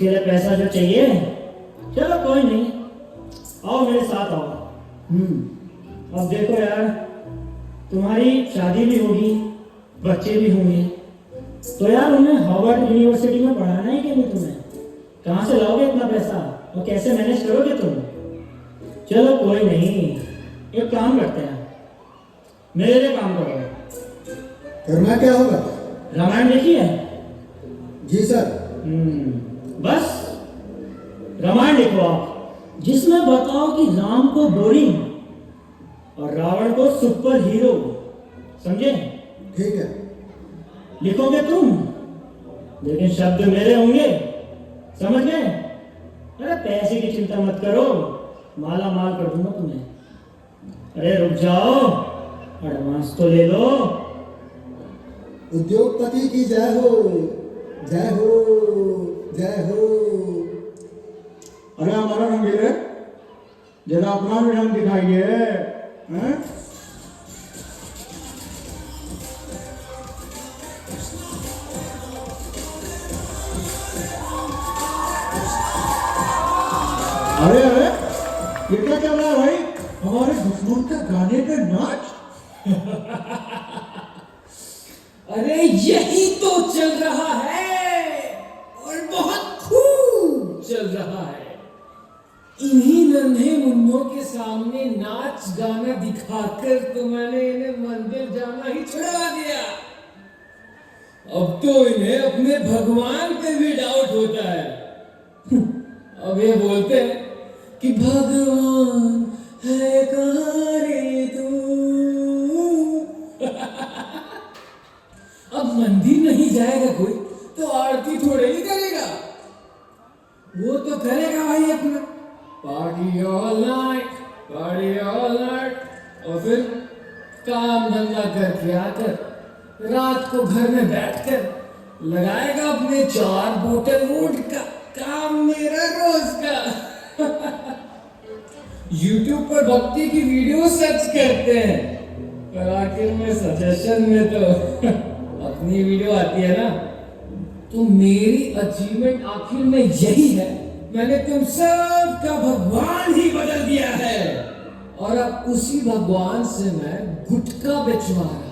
के लिए पैसा जो चाहिए, चलो कोई नहीं, आओ मेरे साथ आओ। अब देखो यार, तुम्हारी शादी भी होगी, बच्चे भी होंगे, तो यार उन्हें हार्वर्ड यूनिवर्सिटी में पढ़ाना है कि नहीं? तुम्हें कहाँ से लाओगे इतना पैसा और कैसे मैनेज करोगे तुम? चलो कोई नहीं, एक काम करते हैं, मेरे लिए काम करो। करना क्या होगा? रामायण देखी है? जी सर। बस रामायण लिखो आप, जिसमें बताओ कि राम को बोरिंग और रावण को सुपर हीरो, समझे? ठीक है। लिखोगे तुम, लेकिन शब्द मेरे होंगे, समझ गए? अरे पैसे की चिंता मत करो, माला माल कर दूंगा तुम्हें। अरे रुक जाओ, एडवांस तो ले लो। उद्योगपति की जय हो, जय हो, जय हो। अरे हमारा रंग है, जरा अपना भी रंग दिखाइए। हैं? अरे अरे, ये क्या चल रहा है भाई? हमारे दुश्मन का गाने का नाच? अरे यही तो चल रहा है और बहुत खूब चल रहा है। इन्हीं नन्हे मुन्नों के सामने नाच गाना दिखाकर तो मैंने इन्हें मंदिर जाना ही छुड़वा दिया। अब तो इन्हें अपने भगवान पे भी डाउट होता है। अब ये बोलते हैं कि भगवान है कहाँ रे तू। अब मंदिर नहीं जाएगा कोई तो आरती थोड़े ही करेगा, वो तो करेगा भाई अपना party all night, party all night, और फिर काम धंधा करके आकर रात को घर में बैठकर लगाएगा अपने 4 बोतल वोडका। काम मेरा रोज का। YouTube पर भक्ति की वीडियो सर्च करते हैं, पर आखिर में सजेशन में तो अपनी वीडियो आती है ना। तो मेरी अचीवमेंट आखिर में यही है, मैंने तुम सब का भगवान ही बदल दिया है, और अब उसी भगवान से मैं गुटखा बेचवा रहा हूं।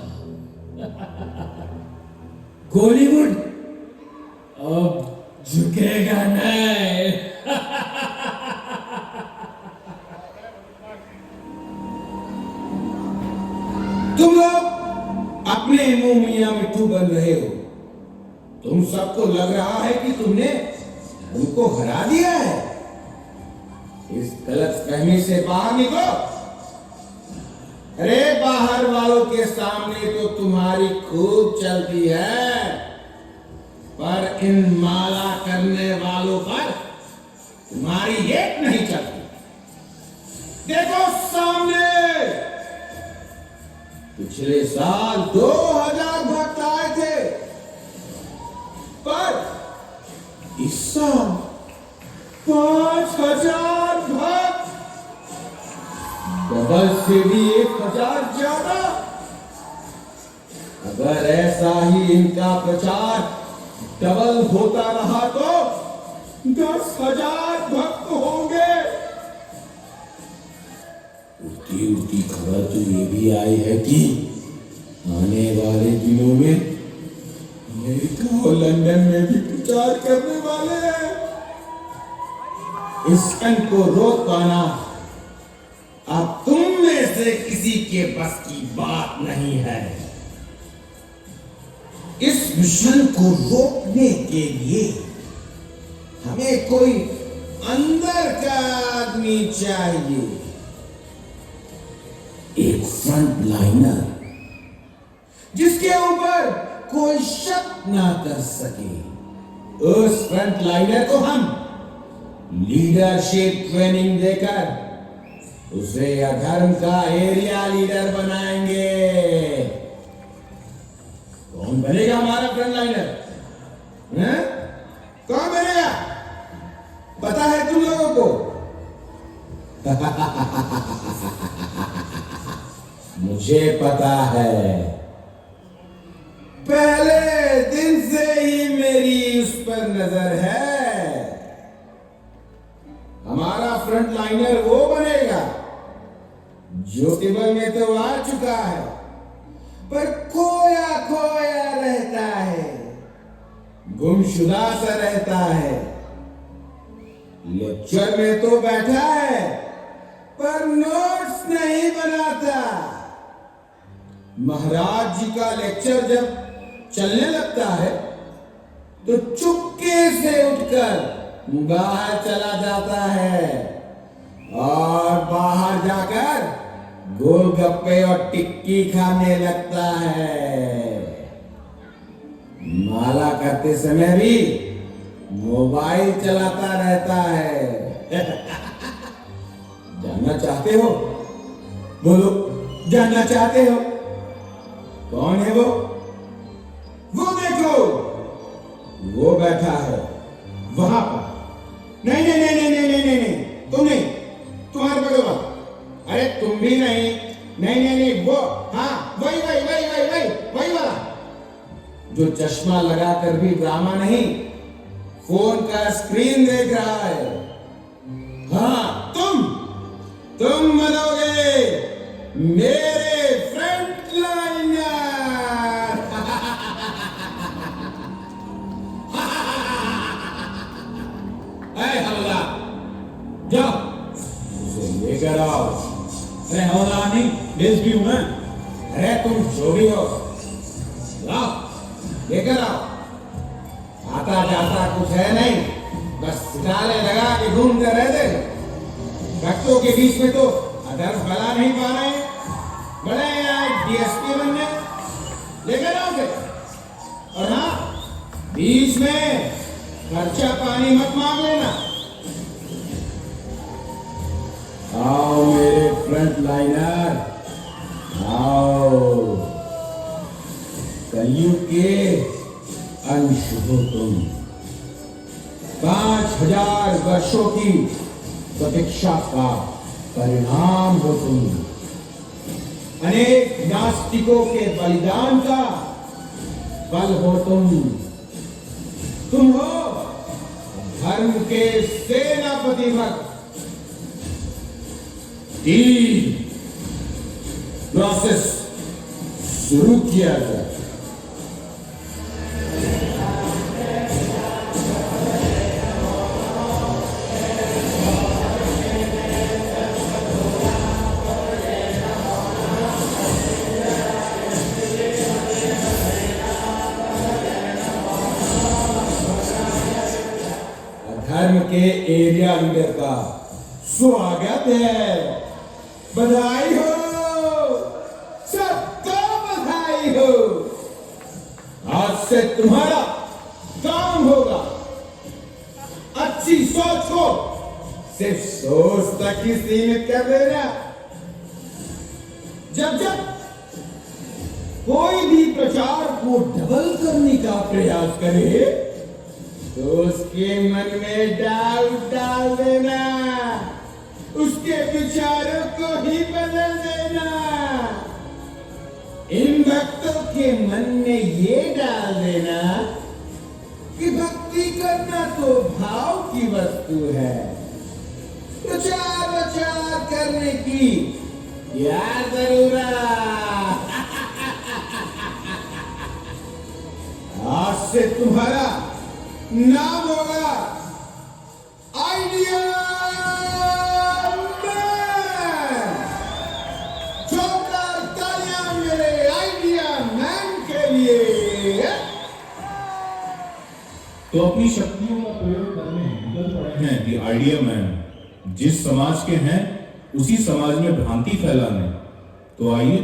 बॉलीवुड अब झुकेगा नहीं। तुम लोग अपने मुंह मियां मिट्टू बन रहे हो। तुम सबको लग रहा है कि तुमने उनको हरा दिया है। इस गलतफहमी से बाहर निकलो। अरे बाहर वालों के सामने तो तुम्हारी खूब चलती है, पर इन माला करने वालों पर तुम्हारी एक नहीं चलती। देखो सामने, पिछले साल 2000 भक्त आए थे, पर इस साल 5000 भक्त, डबल से भी 1000 ज्यादा। अगर ऐसा ही इनका प्रचार डबल होता रहा तो 10,000 भक्त होंगे। उड़ती उड़ती खबर तो ये भी आई है कि आने वाले दिनों में अमेरिका और लंदन में भी प्रचार करने वाले हैं। इस स्टंट को रोक पाना अब तुम में से किसी के बस की बात नहीं है। इस मिशन को रोकने के लिए हमें कोई अंदर का आदमी चाहिए, एक फ्रंट लाइनर जिसके ऊपर कोई शक ना कर सके। उस फ्रंट लाइनर को हम लीडरशिप ट्रेनिंग देकर उसे अधर्म का एरिया लीडर बनाएंगे। कौन बनेगा हमारा फ्रंट लाइनर? कौन बनेगा? पता है तुम लोगों को? मुझे पता है। पहले दिन से ही मेरी उस पर नजर है। फ्रंट लाइनर वो बनेगा जो टेबल में तो आ चुका है, पर खोया खोया रहता है, गुमशुदा सा रहता है। लेक्चर में तो बैठा है पर नोट्स नहीं बनाता। महाराज जी का लेक्चर जब चलने लगता है तो चुपके से उठकर बाहर चला जाता है और बाहर जाकर गोलगप्पे और टिक्की खाने लगता है। माला करते समय भी मोबाइल चलाता रहता है। जानना चाहते हो? बोलो, जानना चाहते हो? कौन है वो? वो देखो, वो बैठा है वहां पर। नहीं नहीं नहीं नहीं नहीं नहीं नहीं, तुम नहीं, तुम्हारे बगल वाला। अरे तुम भी नहीं, नहीं नहीं नहीं, वो, हाँ वही वही वही वही वही वही वाला जो चश्मा लगाकर भी ड्रामा नहीं, फोन का स्क्रीन देख रहा है। हाँ तुम बनोगे मेरे फ्रंट लाइनर। जाओ उसे लेकर आओ। अरे हवलदार नहीं, देश भी हूं मैं। अरे तुम जो भी हो, लाओ लेकर आओ। आता जाता कुछ है नहीं, बस सितारे लगा के घूमते रहते। भक्तों के बीच में तो अदर फैला नहीं पा रहे हैं। बड़े डीएसपी बनने, लेकर आओ उसे। और हाँ, बीच में खर्चा पानी मत मांग लेना। आओ मेरे फ्रंट लाइनर, आओ। कलयुग के अंश हो तुम। 5000 वर्षों की प्रतीक्षा का परिणाम हो तुम। अनेक नास्तिकों के बलिदान का फल हो तुम। तुम हो धर्म के सेनापति भक्त। प्रोसेस शुरू किया जाए। धर्म के एरिया लीडर का स्वागत है। बधाई हो, सबको बधाई हो। आज से तुम्हारा काम होगा अच्छी सोच को सिर्फ सोच तक ही सीमित कर देना। जब जब कोई भी प्रचार को डबल करने का प्रयास करे तो उसके मन में डाउट डाल देना, उसके विचारों को ही बदल देना। इन भक्तों के मन में ये डाल देना कि भक्ति करना तो भाव की वस्तु है, प्रचार वचार करने की क्या जरूरत। आज से तुम्हारा नाम होगा आइडिया मैन। जोरदार तालियां मेरे आइडिया मैन के लिए। तो अपनी शक्तियों का प्रयोग करने निकल पड़े हैं कि आइडिया मैन जिस समाज के हैं उसी समाज में भ्रांति फैलाने। तो आइए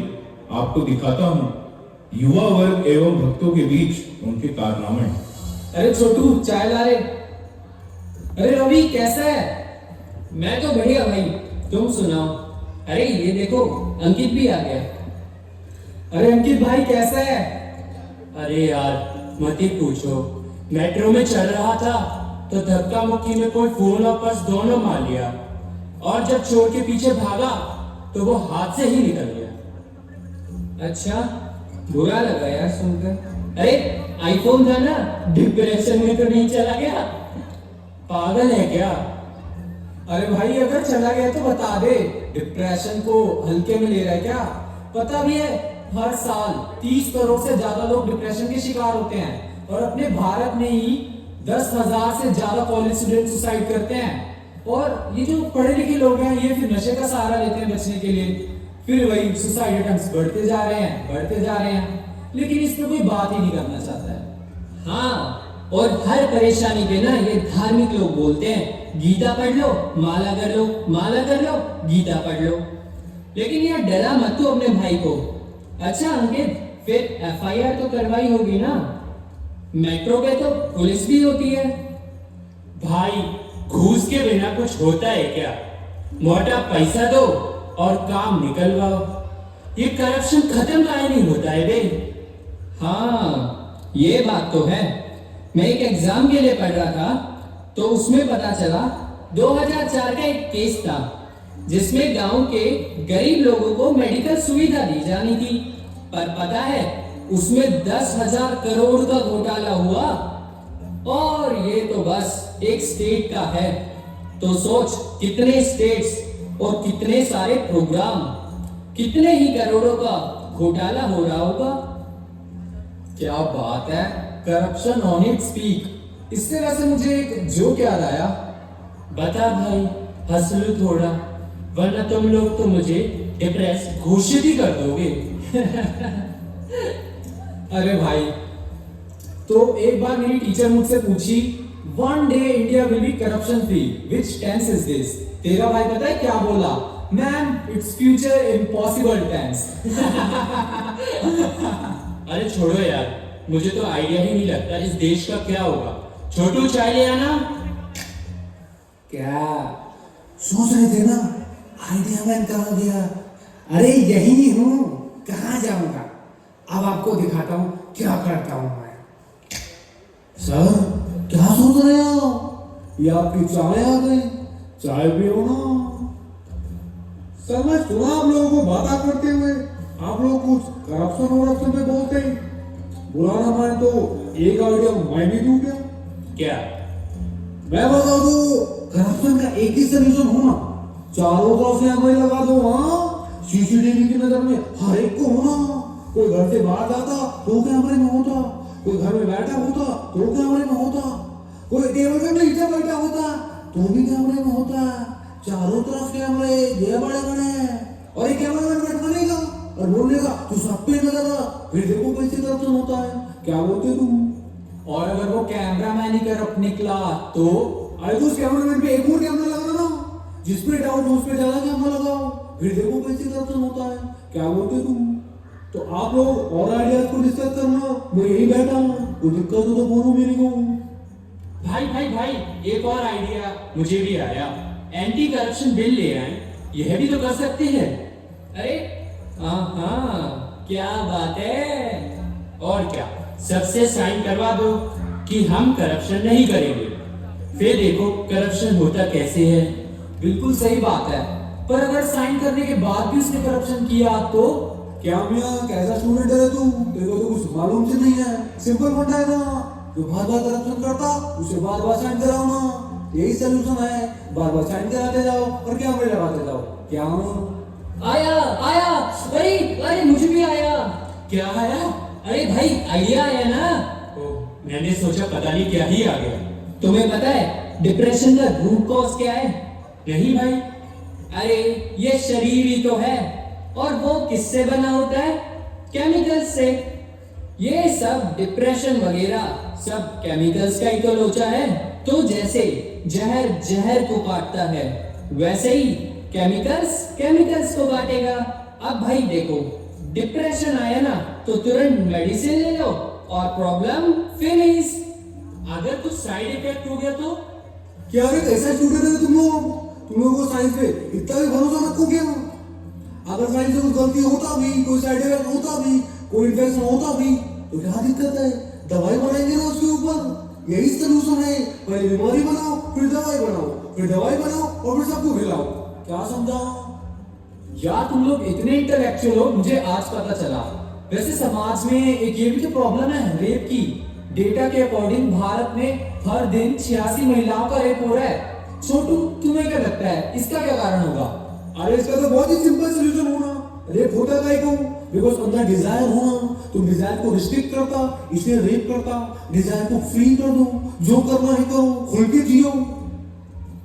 आपको दिखाता हूं युवा वर्ग एवं भक्तों के बीच उनके कारनामे। अरे छोटू, चाय ला रे। अरे रवि, कैसा है? मैं तो बढ़िया भाई, तुम सुनाओ। अरे ये देखो, अंकित भी आ गया। अरे अंकित भाई, कैसा है? अरे यार मत ही पूछो, मेट्रो में चल रहा था तो धक्का मुक्की में कोई फोन और पर्स दोनों मार लिया, और जब चोर के पीछे भागा तो वो हाथ से ही निकल गया। अच्छा, बुरा लगा यार सुनकर। अरे आईफोन था ना, डिप्रेशन में तो नहीं चला गया? पागल है क्या? अरे भाई अगर चला गया तो बता दे, डिप्रेशन को हल्के में ले रहा है क्या? पता भी है हर साल 30 करोड़ से ज्यादा लोग डिप्रेशन के शिकार होते हैं और अपने भारत में ही 10,000 से ज्यादा कॉलेज स्टूडेंट सुसाइड करते हैं। और ये जो पढ़े लिखे लोग हैं ये फिर नशे का सहारा लेते हैं बचने के लिए, फिर वही सुसाइड अटेम्प्ट्स बढ़ते जा रहे हैं, लेकिन इस पर कोई बात ही नहीं करना चाहता है। हाँ, और हर परेशानी पे ना ये धार्मिक लोग बोलते हैं गीता पढ़ लो, माला कर लो, माला कर लो, गीता पढ़ लो। लेकिन यार डरा मत तू अपने भाई को। अच्छा अंकित, फिर एफआईआर तो करवाई होगी ना? मेट्रो पे तो पुलिस भी होती है। भाई घूस के बिना कुछ होता है क्या? मोटा पैसा दो और काम निकलवाओ। ये करप्शन खत्म काहे नहीं होता है बे? हाँ ये बात तो है। मैं एक एग्जाम के लिए पढ़ रहा था तो उसमें पता चला 2004 का एक केस था जिसमें गांव के गरीब लोगों को मेडिकल सुविधा दी जानी थी, पर पता है उसमें 10,000 करोड़ का घोटाला हुआ। और ये तो बस एक स्टेट का है, तो सोच कितने स्टेट्स और कितने सारे प्रोग्राम, कितने ही करोड़ों का घोटाला हो रहा होगा। क्या बात है, करप्शन ऑन इट स्पीक। इससे वैसे मुझे एक जोक याद आया। बता भाई, हंस लो थोड़ा, वरना तुम लोग तो मुझे डिप्रेस घोषित ही कर दोगे। अरे भाई, तो एक बार मेरी टीचर मुझसे पूछी, one day India will be corruption free, which tense is this? तेरा भाई पता है क्या बोला? Ma'am it's future impossible tense. अरे छोड़ो यार, मुझे तो आइडिया ही नहीं लगता इस देश का क्या होगा। छोटू चाय ले आना। क्या सोच रहे थे ना, आइडिया मैन कहाँ गया? अरे यही हूँ, कहाँ जाऊंगा? अब आपको दिखाता हूँ क्या करता हूँ मैं। सर क्या सोच रहे हो? ये आपकी चाय आ गई, चाय पियो ना। सर मैं सुना आप लोगों को बातें करते हुए, आप लोग कुछ करप्शन पे बोलते हैं। बुरा ना माने तो एक आइडिया मैं भी दूं क्या? क्या? मैं बता दो, करप्शन का एक ही सोल्यूशन होना, चारों तरफ से कैमरे लगा दो। हाँ, सीसीटीवी की नजर में हर एक को होना। कोई घर से बाहर जाता तो कैमरे में होता, कोई घर में बैठा होता तो कैमरे में होता, कोई टेबल पे नीचे बैठा होता तो भी कैमरे में होता। चारों तरफ कैमरे, ये बड़े बड़े। और एक कैमरा मैन बैठा रहेगा और बोलेगा तू सब पे नजर आ, फिर देखो कैसे करप्शन होता है। क्या बोलते तुम? और अगर वो कैमरामैन ही करप्ट निकला तो? अरे तो उस कैमरामैन पे एक और कैमरा लगा ना, जिस पे डाउट हो उस पे ज्यादा कैमरा लगाओ, फिर देखो कैसे करप्शन होता है। क्या बोलते तुम? तो आप लोग और आइडियाज को डिस्कस करना, मैं यही बैठा हूँ, कोई दिक्कत हो तो बोलो मेरे को। भाई भाई भाई, एक और आइडिया मुझे भी आया। एंटी करप्शन बिल ले आए, यह भी तो कर सकते हैं। अरे हाँ, क्या बात है। और क्या, सबसे साइन करवा दो कि हम करप्शन नहीं करेंगे, फिर देखो करप्शन होता कैसे है। बिल्कुल सही बात है, पर अगर साइन करने के बाद भी उसने करप्शन किया तो? क्या मियाँ, कैसा स्टूडेंट है तू? देखो तो कुछ मालूम से नहीं है। सिंपल फंडा है ना, जो बार बार करप्शन करता उसे बार बार साइन कराओ ना, यही सोल्यूशन है। बार बार साइन कराते जाओ और कैमरे लगाते जाओ। क्या आया आया, अरे अरे मुझे भी आया। क्या आया? अरे भाई आइडिया आया ना। ओ, मैंने सोचा पता नहीं क्या ही आ गया। तुम्हें पता है डिप्रेशन का रूट कॉज क्या है? नहीं भाई। अरे ये शरीर ही तो है, और वो किससे बना होता है? केमिकल्स से। ये सब डिप्रेशन वगैरह सब केमिकल्स का ही तो लोचा है। तो जैसे जहर जहर को काटता है, वैसे ही केमिकल्स केमिकल्स को काटेगा। अब भाई देखो, डिप्रेशन आया ना तो तुरंत मेडिसिन ले लो और प्रॉब्लम फिनिश। अगर कुछ साइड इफेक्ट हो गया तो? क्या रे, कैसा स्टूडेंट है तुम लोग को साइंस पे इतना भी भरोसा रखो क्या? अगर साइंस से कुछ गलती होता भी, कोई साइड इफेक्ट होता भी, कोई इन्फेक्शन होता भी, तो क्या दिक्कत है? दवाई बनाएंगे ना उसके ऊपर। यही सोल्यूशन है, पहले बीमारी बनाओ, फिर दवाई बनाओ, फिर दवाई बनाओ और फिर सबको खिलाओ। क्या समझा? यार तुम लोग इतने इंटेलेक्चुअल हो, मुझे आज पता चला। वैसे समाज में एक ये भी तो प्रॉब्लम है, रेप की। डेटा के अकॉर्डिंग भारत में हर दिन 86 महिलाओं का रेप हो रहा है। छोटू तुम्हें क्या लगता है इसका क्या कारण होगा? अरे इसका तो बहुत ही सिंपल सोल्यूशन होना। रेप होता काय को? बिकॉज अंदर डिजायर होना, तुम डिजायर को रिस्ट्रिक्ट करता, इसलिए रेप करता। डिजायर को फ्री कर दो, जो करना है करो, खुल के जियो।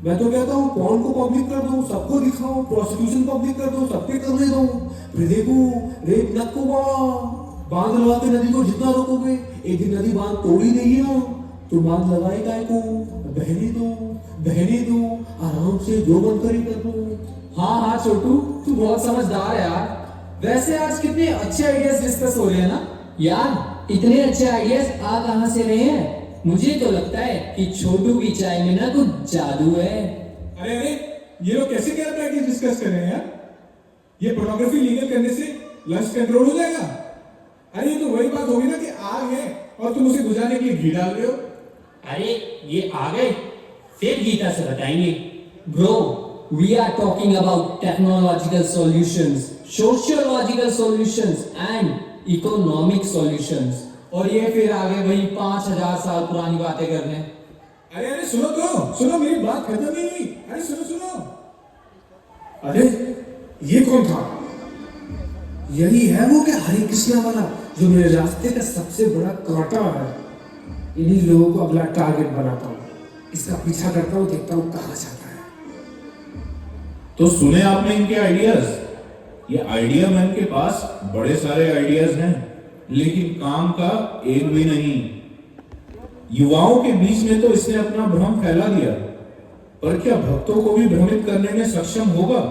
मैं तो कहता हूँ पॉर्न को पब्लिक कर दो, सबको दिखाओ, प्रोस्टिट्यूशन पब्लिक कर दो, सबके करने दो। फिर देखो रेप नक को बांध लगा के नदी को जितना रोकोगे, एक दिन नदी बांध तोड़ी नहीं है ना, तो बांध लगाए काय को? बहने दो, आराम से जो मन करे कर दो। हाँ हाँ छोटू, तू बहुत समझदार है यार। वैसे आज कितने अच्छे आइडियाज डिस्कस हो रहे हैं ना यार। इतने अच्छे आइडियाज आ कहाँ से रहे हैं? मुझे तो लगता है कि छोटू की चाय में ना कुछ जादू है। अरे अरे, ये लोग कैसे कह रहे हैं कि डिस्कस कर रहे हैं यार? ये पोर्नोग्राफी लीगल करने से लंच कंट्रोल हो जाएगा? अरे ये तो वही बात होगी ना कि आग है और तुम उसे बुझाने के लिए घी डाल रहे हो। अरे ये आ गए, फिर गीता से बताएंगे। Bro, we are talking about technological solutions, sociological solutions and economic solutions. और ये फिर आगे वही 5000 साल पुरानी बातें करने। अरे अरे सुनो तो, सुनो, मेरी बात खत्म नहीं हुई। अरे सुनो सुनो। अरे ये कौन था? यही है वो क्या हरे कृष्णा वाला जो मेरे रास्ते का सबसे बड़ा कांटा है। इन्हीं लोगों को अगला टारगेट बनाता हूँ, इसका पीछा करता हूँ, देखता हूँ कहाँ जाता है। तो सुने आपने इनके आइडियाज? ये आइडिया मैन के पास बड़े सारे आइडियाज हैं, लेकिन काम का एक भी नहीं। युवाओं के बीच में तो इसने अपना भ्रम फैला दिया, पर क्या भक्तों को भी भ्रमित करने में सक्षम होगा?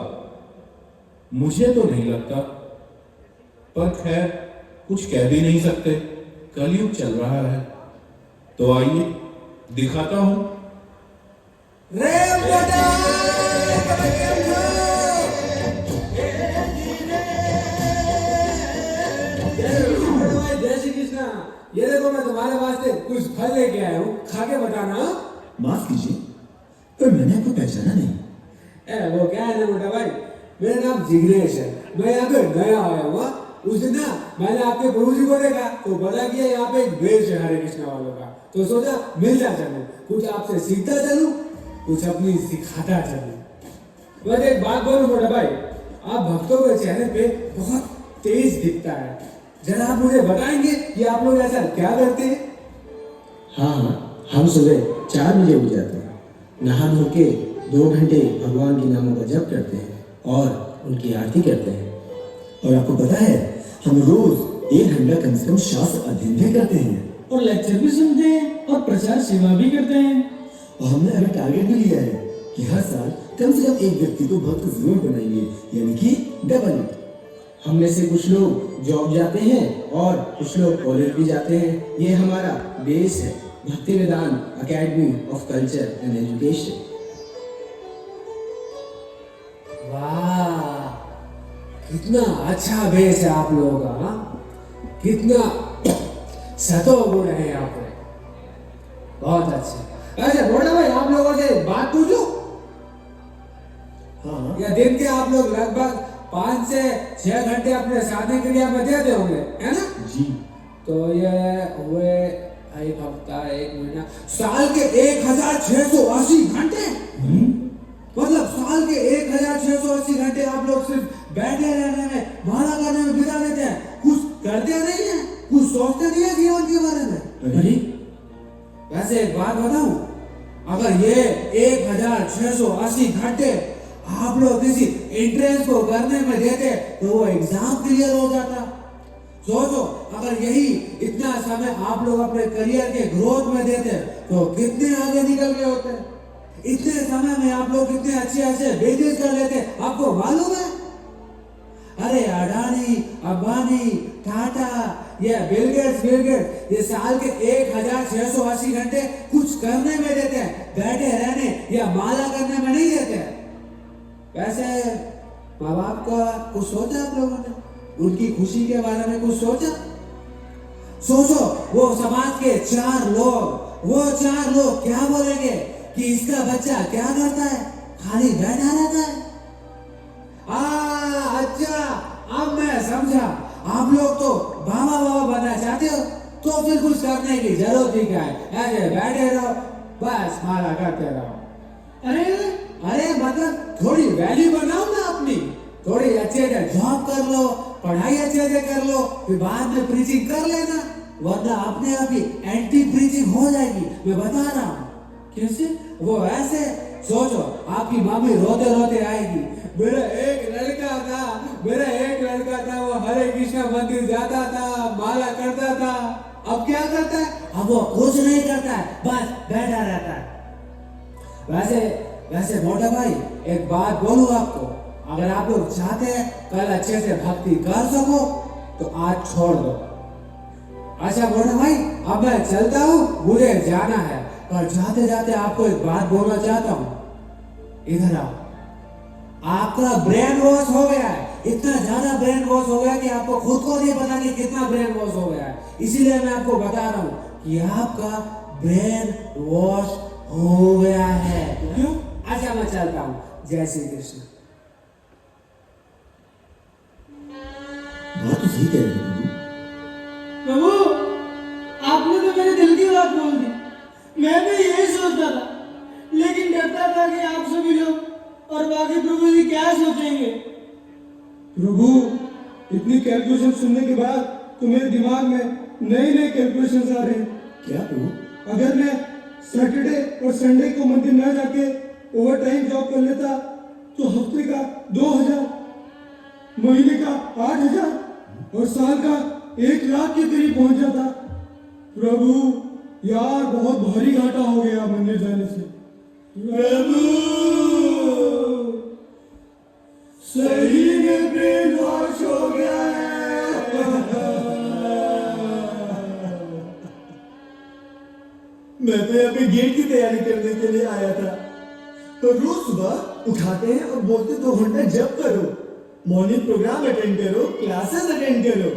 मुझे तो नहीं लगता, पर खैर कुछ कह भी नहीं सकते, कलयुग चल रहा है। तो आइए दिखाता हूं। जय श्री कृष्णा। ये देखो मैं तुम्हारे वास्ते कुछ फल लेके आया हूँ, खा के बताना। माफ कीजिए, पर मैंने आपको पहचाना नहीं। वो क्या है ना मोटा भाई, मेरा नाम जिग्नेश है, मैं यहाँ पे नया आया हुआ। उस दिन ना मैंने आपके गुरुजी को देखा तो पता किया यहाँ पे एक बेच है हरे कृष्णा वालों का, तो सोचा मिल जा चलूं, कुछ आपसे सीखता चलूं, कुछ अपनी सिखाता चलूं। बस एक बात बोलूं मोटा भाई, आप भक्तों के चेहरे पे बहुत तेज दिखता है, जरा आप मुझे बताएंगे कि आप लोग ऐसा क्या करते हैं? हाँ, हम सुबह 4 बजे उठ जाते हैं, नहा धो के 2 घंटे भगवान के नामों का जप करते हैं और उनकी आरती करते हैं। और आपको पता है, हम रोज 1 घंटा कम से कम शास्त्र अध्ययन भी करते हैं और लेक्चर भी सुनते हैं और प्रचार सेवा भी करते हैं। और हमने अभी टारगेट भी लिया है कि हर साल कम से कम एक व्यक्ति को भक्त जरूर बनाएंगे, यानी कि डबल। हम में से कुछ लोग जॉब जाते हैं और कुछ लोग कॉलेज भी जाते हैं। ये हमारा बेस है, Bhakti Vedanta Academy of Culture and Education. वाह, कितना अच्छा बेस है आप लोगों का, हाँ? कितना सतो गुण है यहाँ पे, बहुत अच्छा। अच्छा बोला भाई, आप लोगों से बात पूछूं? हाँ, या दिन के आप लोग लगभग 5 से 6 घंटे अपने साधना क्रिया में देते होंगे, है ना जी। तो ये हुए 1 हफ्ता, 1 महीना, साल के 1680 घंटे। मतलब साल के 1680 घंटे आप लोग सिर्फ बैठे रहने में, माला करने में बिता देते हैं, कुछ करते नहीं है, कुछ सोचते नहीं है जीवन के बारे में। अरे वैसे एक बात बताऊं, अगर ये 1680 घंटे आप लोग किसी एंट्रेंस को करने में देते तो वो एग्जाम क्लियर हो जाता। सोचो, अगर यही इतना समय आप लोग अपने करियर के ग्रोथ में देते तो कितने आगे निकल गए होते। इतने समय में आप लोग कितने अच्छे अच्छे बिजनेस कर लेते, आपको मालूम है? अरे अडानी, अंबानी, टाटा, ये बिल गेट्स ये साल के 1680 घंटे कुछ करने में देते हैं, बैठे रहने या माला करने में नहीं देते। वैसे माँ बाप का कुछ सोचा आप लोगों ने? उनकी खुशी के बारे में कुछ सोचा? सोचो, वो समाज के 4 लोग क्या बोलेंगे कि इसका बच्चा क्या करता है, खाली बैठा रहता है। अच्छा, अब मैं समझा, आप लोग तो बाबा बनना चाहते हो, तो फिर कुछ करने की जरूरत ही क्या है, ऐसे बैठे रहो, बस माला करते रहो। अरे मतलब थोड़ी वैल्यू बनाओ ना अपनी, थोड़ी अच्छे से जॉब कर लो, पढ़ाई अच्छे से कर लो, फिर बाद में प्रीचिंग कर लेना, वरना अपने आप ही एंटी प्रीचिंग हो जाएगी। मैं बता रहा हूँ। कैसे? वो ऐसे सोचो, आपकी मम्मी रोते रोते आएगी, मेरा एक लड़का था, वो हरे कृष्णा मंदिर जाता था, माला करता था, अब क्या करता है? अब वो कुछ नहीं करता है, बस बैठा रहता है। वैसे मोटा भाई, एक बात बोलूं आपको, अगर आप लोग चाहते हैं कल अच्छे से भक्ति कर सको तो आज छोड़ दो। अच्छा मोटा भाई, अब मैं चलता हूँ, मुझे जाना है, पर जाते जाते आपको एक बात बोलना चाहता हूँ। इधर आओ। आपका ब्रेन वॉश हो गया है, इतना ज्यादा ब्रेन वॉश हो गया कि आपको खुद को नहीं पता कि कितना ब्रेन वॉश हो गया है। इसीलिए मैं आपको बता रहा हूँ कि आपका ब्रेन वॉश हो गया है। क्यों? अच्छा मैं चलता हूँ। जय श्री कृष्ण। बात तो सही कह रहे हो प्रभु, आपने तो मेरे दिल की बात बोल दी। मैं भी यही सोचता था, लेकिन डरता था कि आप सभी लोग और बाकी प्रभु जी क्या सोचेंगे। प्रभु, इतनी कैलकुलेशन सुनने के बाद तो मेरे दिमाग में नए नए कैलकुलेशन आ रहे हैं। क्या प्रभु? अगर मैं सैटरडे और संडे को मंदिर न जाके ओवर टाइम जॉब कर लेता तो हफ्ते का 2000, महीने का 8000 और साल का 1 लाख के करीब पहुंच जाता। प्रभु यार, बहुत भारी घाटा हो गया मंदिर जाने से। प्रभु, सही में ब्रेन वॉश हो गया है। मैं तो यहाँ पे गेट की तैयारी करने के लिए आया था। तो रोज सुबह उठाते हैं और बोलते 2 घंटा जप करो, मॉर्निंग प्रोग्राम अटेंड करो, क्लासेस अटेंड करो,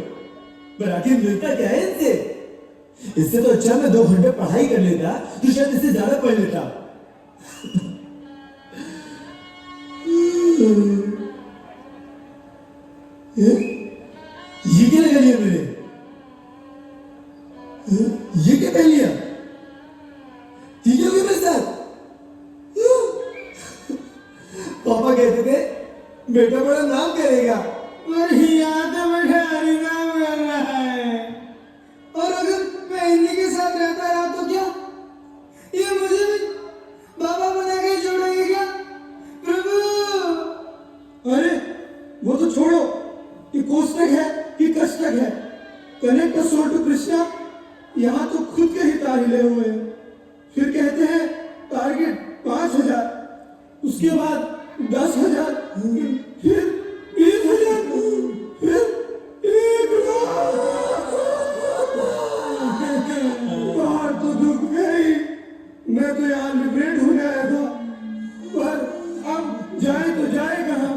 पर आखिर मिलता क्या है इनसे? इससे तो अच्छा मैं 2 घंटे पढ़ाई कर लेता तो शायद इससे ज्यादा पढ़ लेता। ये क्या लगा लिया मेरे? ये क्या पहन लिया? ये क्या हो गया मेरे साथ? पापा कहते थे बेटा बड़ा नाम करेगा, पर यहाँ तो बैठा हरिनाम कर रहा है। और अगर मैं इन्हीं के साथ रहता रहा तो क्या ये मुझे भी बाबा बना के छोड़ेंगे क्या प्रभु? अरे वो तो छोड़ो, ये कोष्टक है कि कष्टक है। कनेक्ट सोल टू कृष्णा, यहाँ तो खुद के ही तार हिले हुए हैं। फिर कहते हैं टारगेट 5000, उसके बाद 10,000, फिर 20,000, फिर 1,00,000। बाहर तो दुख गई, मैं तो यहाँ लिबरेट होने आया था, पर अब जाए तो जाए कहाँ?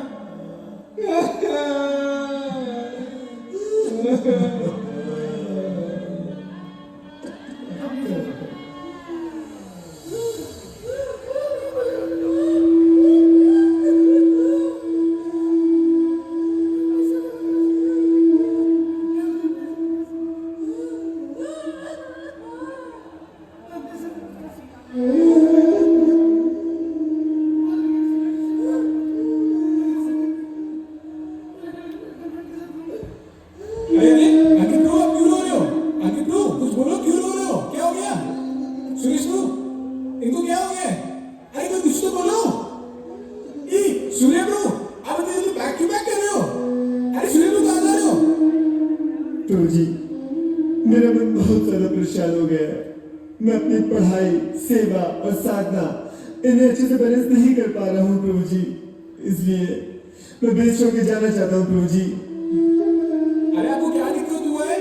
प्रभु जी, मेरा मन बहुत ज्यादा परेशान हो गया है। मैं अपनी पढ़ाई, सेवा और साधना इन्हें अच्छे से बैलेंस नहीं कर पा रहा हूँ प्रभु जी, इसलिए मैं बेच छोड़ के जाना चाहता हूँ प्रभु जी। अरे आपको क्या दिक्कत हुआ है?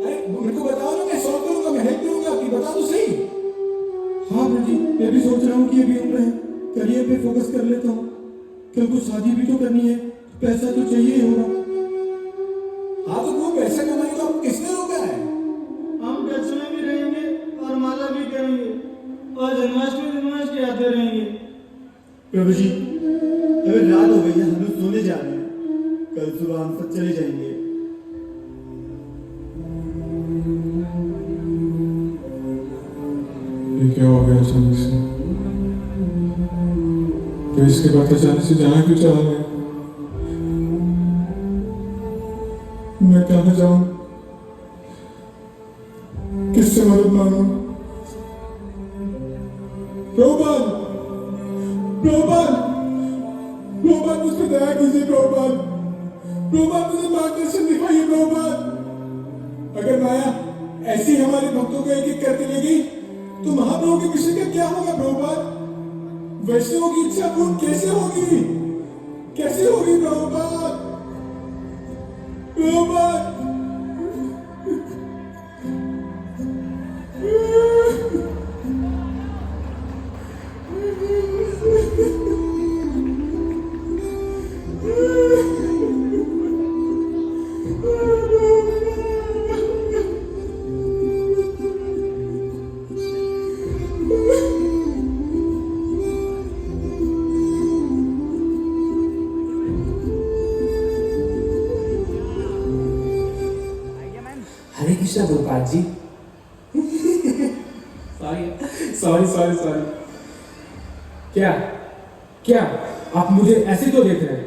अरे मेरे को बताओ ना, मैं सॉल्व करूंगा, मैं हेल्प करूंगा आपकी, बताओ तो सही। हाँ प्रभु जी, मैं भी सोच रहा हूँ कि अभी उम्र है, करियर पे फोकस कर लेता हूँ। कल कुछ शादी भी तो करनी है, पैसा तो चाहिए ही होगा। हाँ तो वो पैसा कमाने को आपको किसने रोका है? हम टच में भी रहेंगे और माला भी करेंगे और जन्माष्टमी आते रहेंगे। प्रभु जी, अगर रात हो गई है, हम लोग सोने जा रहे हैं, कल सुबह हम सब चले जाएंगे। ये क्या हो गया अचानक से? तो इसके बाद अचानक से जाना क्यों चाहा मैं कहाँ जाऊं, किससे मदद मांगू? प्रभुपाद, प्रभुपाद, प्रभुपाद मुझ पर दया कीजिए प्रभुपाद, प्रभुपाद मुझे मार्गदर्शन दिखाइए प्रभुपाद। अगर माया ऐसी हमारे भक्तों को एक एक करके लेगी तो महाप्रभु के विषय का क्या होगा प्रभुपाद? वैष्णवों की इच्छा पूर्ण कैसे होगी, कैसे होगी Prabhupada? Prabhupada Hare Krishna Prabhupada ji. Sorry sorry sorry. क्या क्या आप मुझे ऐसे तो देख रहे हैं?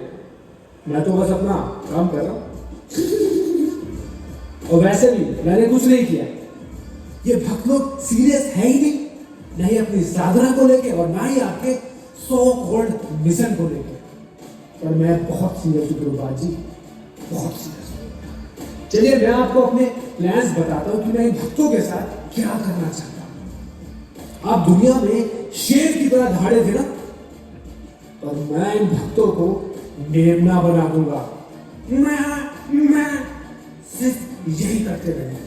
मैं तो बस अपना काम कर रहा हूं। और वैसे भी मैंने कुछ नहीं किया। ये भक्त लोग सीरियस है ही नहीं, नहीं अपनी साधना को लेके और ना ही आपके सो कॉल्ड मिशन को लेके। पर मैं बहुत सीरियस हूँ प्रभुपाद जी, बहुत सीरियस हूँ। चलिए मैं आपको अपने प्लान्स बताता हूँ कि मैं इन भक्तों के साथ क्या करना चाहता हूँ। आप दुनिया में शेर की तरह धाड़े थे ना, पर मैं इन भक्तों को मेमना बना दूंगा। मैं सिर्फ यही करते रहेंगे।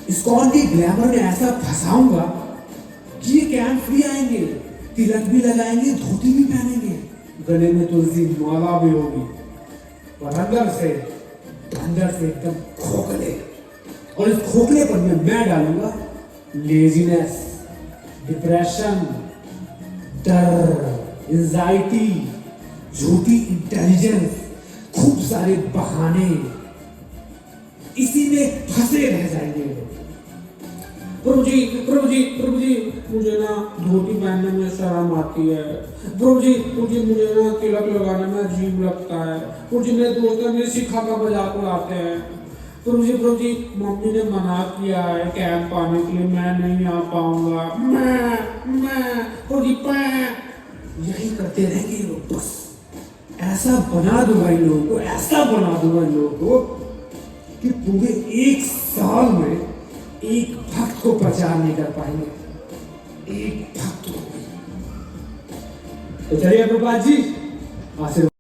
इस्कॉन की ग्लैमर में ऐसा फंसाऊंगा कि ये कैंप फ्री आएंगे, तिलक भी लगाएंगे, धोती भी पहनेंगे, गले में तुलसी माला भी होगी, पर अंदर से एकदम खोखले। और इस खोखलेपन में मैं डालूंगा लेजीनेस, डिप्रेशन, डर, एंजाइटी, झूठी इंटेलिजेंस, खूब सारे बहाने। इसी में फंसे रह जाएंगे लोग। प्रभु जी प्रभु जी प्रभु जी, मुझे ना धोती पहनने में शर्म आती है। प्रभु जी मुझे ना तिलक लगाने में अजीब लगता है। प्रभु जी मेरे दोस्त मेरे शिखा का मजाक उड़ाते हैं। प्रभु जी मम्मी ने मना किया है कैंप आने के लिए, मैं नहीं आ पाऊंगा। मैं प्रभु जी यही करते रहेंगे लोग। बस ऐसा बना दूंगा इन लोगों को, ऐसा बना दूंगा इन लोगों को कि पूरे 1 साल में एक भक्त को प्रचार नहीं कर पाएंगे, एक भक्त को। तो चलिए प्रभुपाद जी आशीर्वाद।